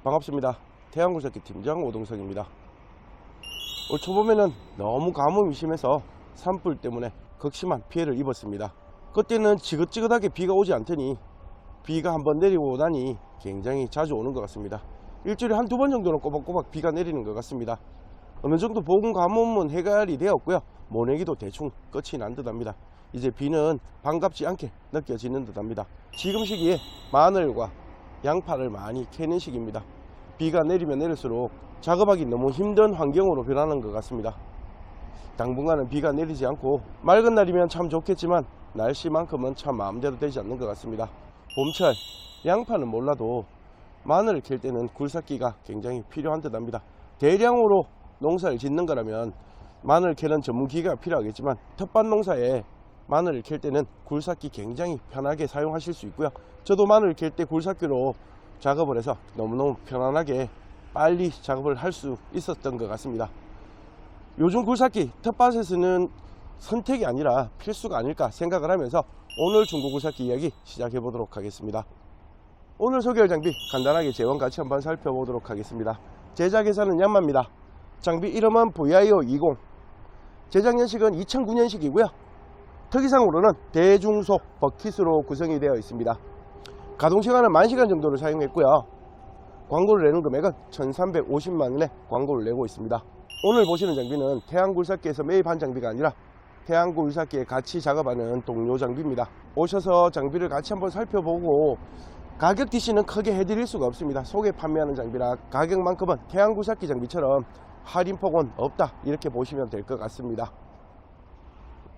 반갑습니다. 태양굴삭기 팀장 오동석입니다. 올 초봄에는 너무 가뭄이 심해서 산불 때문에 극심한 피해를 입었습니다. 그때는 지긋지긋하게 비가 오지 않더니 비가 한번 내리고 나니 굉장히 자주 오는 것 같습니다. 일주일에 한두 번 정도는 꼬박꼬박 비가 내리는 것 같습니다. 어느 정도 보금 가뭄은 해결이 되었고요. 모내기도 대충 끝이 난 듯합니다. 이제 비는 반갑지 않게 느껴지는 듯합니다. 지금 시기에 마늘과 양파를 많이 캐는 시기입니다. 비가 내리면 내릴수록 작업하기 너무 힘든 환경으로 변하는 것 같습니다. 당분간은 비가 내리지 않고 맑은 날이면 참 좋겠지만 날씨만큼은 참 마음대로 되지 않는 것 같습니다. 봄철 양파는 몰라도 마늘을 캘 때는 굴삭기가 굉장히 필요한 듯 합니다. 대량으로 농사를 짓는 거라면 마늘 캐는 전문기가 필요하겠지만 텃밭 농사에 마늘을 캘 때는 굴삭기 굉장히 편하게 사용하실 수 있고요. 저도 마늘을 캘 때 굴삭기로 작업을 해서 너무너무 편안하게 빨리 작업을 할 수 있었던 것 같습니다. 요즘 굴삭기 텃밭에서는 선택이 아니라 필수가 아닐까 생각을 하면서 오늘 중고 굴삭기 이야기 시작해 보도록 하겠습니다. 오늘 소개할 장비 간단하게 재원 같이 한번 살펴보도록 하겠습니다. 제작회사는 얀마입니다. 장비 이름은 VIO 20, 제작 연식은 2009년식이고요 특이사항으로는 대중속 버킷으로 구성이 되어 있습니다. 가동시간은 10,000시간 정도를 사용했고요 광고를 내는 금액은 1,350만원에 광고를 내고 있습니다. 오늘 보시는 장비는 태양굴삭기에서 매입한 장비가 아니라 태양굴삭기에 같이 작업하는 동료 장비입니다. 오셔서 장비를 같이 한번 살펴보고 가격 DC는 크게 해드릴 수가 없습니다. 속에 판매하는 장비라 가격만큼은 태양굴삭기 장비처럼 할인폭은 없다 이렇게 보시면 될 것 같습니다.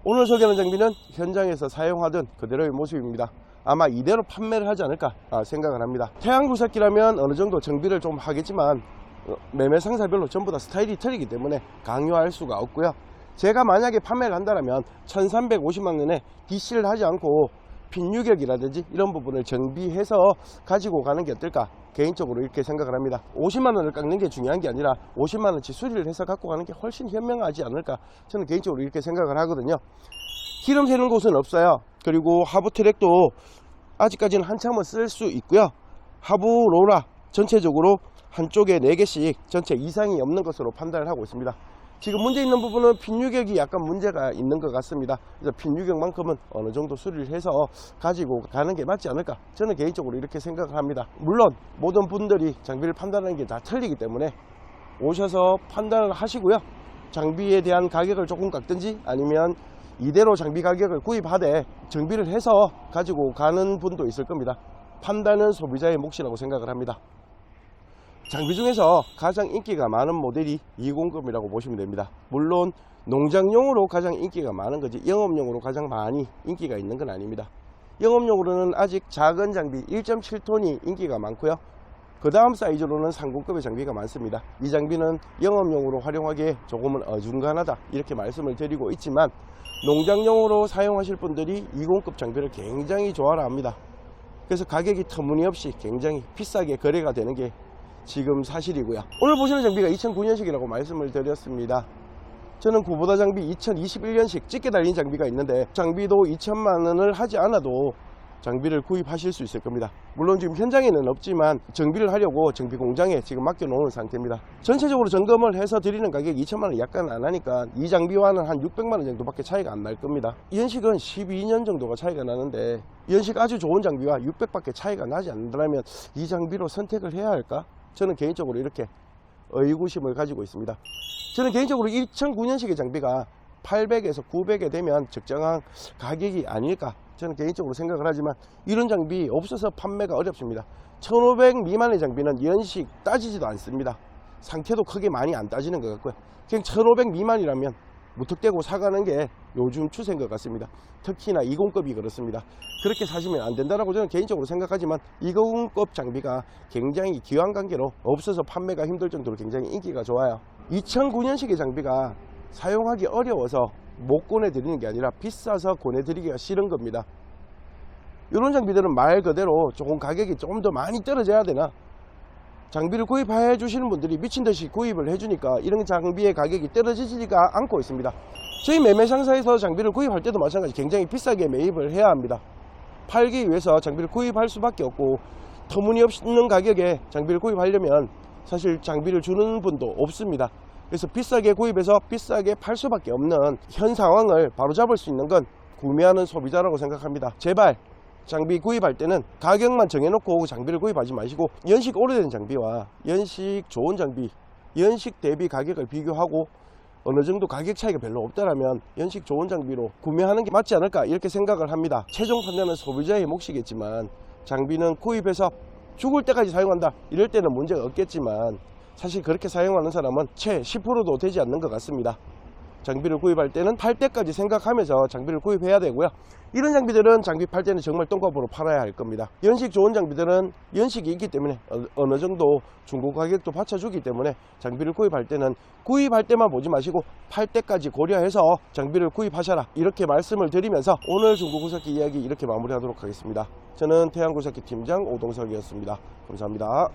오늘 소개하는 장비는 현장에서 사용하던 그대로의 모습입니다. 아마 이대로 판매를 하지 않을까 생각을 합니다. 태양굴삭기라면 어느 정도 정비를 좀 하겠지만 매매 상사별로 전부 다 스타일이 틀리기 때문에 강요할 수가 없고요. 제가 만약에 판매를 한다면 1,350만원에 DC를 하지 않고 핀 유격이라든지 이런 부분을 정비해서 가지고 가는 게 어떨까 개인적으로 이렇게 생각을 합니다. 50만원을 깎는 게 중요한 게 아니라 50만원치 수리를 해서 갖고 가는 게 훨씬 현명하지 않을까 저는 개인적으로 이렇게 생각을 하거든요. 기름 새는 곳은 없어요. 그리고 하부 트랙도 아직까지는 한참은 쓸 수 있고요. 하부 로라 전체적으로 한쪽에 4개씩 전체 이상이 없는 것으로 판단을 하고 있습니다. 지금 문제 있는 부분은 핀 유격이 약간 문제가 있는 것 같습니다. 그래서 핀 유격만큼은 어느 정도 수리를 해서 가지고 가는 게 맞지 않을까 저는 개인적으로 이렇게 생각을 합니다. 물론 모든 분들이 장비를 판단하는 게 다 틀리기 때문에 오셔서 판단을 하시고요. 장비에 대한 가격을 조금 깎든지 아니면 이대로 장비 가격을 구입하되 정비를 해서 가지고 가는 분도 있을 겁니다. 판단은 소비자의 몫이라고 생각을 합니다. 장비 중에서 가장 인기가 많은 모델이 20급이라고 보시면 됩니다. 물론 농장용으로 가장 인기가 많은 거지 영업용으로 가장 많이 인기가 있는 건 아닙니다. 영업용으로는 아직 작은 장비 1.7톤이 인기가 많고요. 그 다음 사이즈로는 상공급의 장비가 많습니다. 이 장비는 영업용으로 활용하기에 조금은 어중간하다 이렇게 말씀을 드리고 있지만 농장용으로 사용하실 분들이 20급 장비를 굉장히 좋아라 합니다. 그래서 가격이 터무니없이 굉장히 비싸게 거래가 되는 게 지금 사실이고요. 오늘 보시는 장비가 2009년식이라고 말씀을 드렸습니다. 저는 구보다 장비 2021년식 짙게 달린 장비가 있는데 장비도 2천만원을 하지 않아도 장비를 구입하실 수 있을 겁니다. 물론 지금 현장에는 없지만 정비를 하려고 정비 공장에 지금 맡겨 놓은 상태입니다. 전체적으로 점검을 해서 드리는 가격이 2천만원 약간 안 하니까 이 장비와는 한 600만원 정도밖에 차이가 안 날 겁니다. 연식은 12년 정도가 차이가 나는데 연식 아주 좋은 장비와 600밖에 차이가 나지 않는다면 이 장비로 선택을 해야 할까? 저는 개인적으로 이렇게 의구심을 가지고 있습니다. 저는 개인적으로 2009년식의 장비가 800에서 900에 되면 적정한 가격이 아닐까 저는 개인적으로 생각을 하지만 이런 장비 없어서 판매가 어렵습니다. 1500 미만의 장비는 연식 따지지도 않습니다. 상태도 크게 많이 안 따지는 것 같고요. 그냥 1500 미만이라면 무턱대고 사가는 게 요즘 추세인 것 같습니다. 특히나 20급이 그렇습니다. 그렇게 사시면 안 된다라고 저는 개인적으로 생각하지만 20급 장비가 굉장히 기왕관계로 없어서 판매가 힘들 정도로 굉장히 인기가 좋아요. 2009년식의 장비가 사용하기 어려워서 못 권해드리는 게 아니라 비싸서 권해드리기가 싫은 겁니다. 이런 장비들은 말 그대로 조금 가격이 조금 더 많이 떨어져야 되나 장비를 구입해 주시는 분들이 미친듯이 구입을 해주니까 이런 장비의 가격이 떨어지지가 않고 있습니다. 저희 매매상사에서 장비를 구입할 때도 마찬가지 굉장히 비싸게 매입을 해야 합니다. 팔기 위해서 장비를 구입할 수밖에 없고 터무니없는 가격에 장비를 구입하려면 사실 장비를 주는 분도 없습니다. 그래서 비싸게 구입해서 비싸게 팔 수밖에 없는 현 상황을 바로잡을 수 있는 건 구매하는 소비자라고 생각합니다. 제발 장비 구입할 때는 가격만 정해놓고 장비를 구입하지 마시고 연식 오래된 장비와 연식 좋은 장비, 연식 대비 가격을 비교하고 어느 정도 가격 차이가 별로 없다라면 연식 좋은 장비로 구매하는 게 맞지 않을까 이렇게 생각을 합니다. 최종 판단은 소비자의 몫이겠지만 장비는 구입해서 죽을 때까지 사용한다 이럴 때는 문제가 없겠지만 사실 그렇게 사용하는 사람은 채 10%도 되지 않는 것 같습니다. 장비를 구입할 때는 팔 때까지 생각하면서 장비를 구입해야 되고요. 이런 장비들은 장비 팔 때는 정말 똥값으로 팔아야 할 겁니다. 연식 좋은 장비들은 연식이 있기 때문에 어느 정도 중고 가격도 받쳐주기 때문에 장비를 구입할 때는 구입할 때만 보지 마시고 팔 때까지 고려해서 장비를 구입하셔라 이렇게 말씀을 드리면서 오늘 중고구석기 이야기 이렇게 마무리하도록 하겠습니다. 저는 태양구석기 팀장 오동석이었습니다. 감사합니다.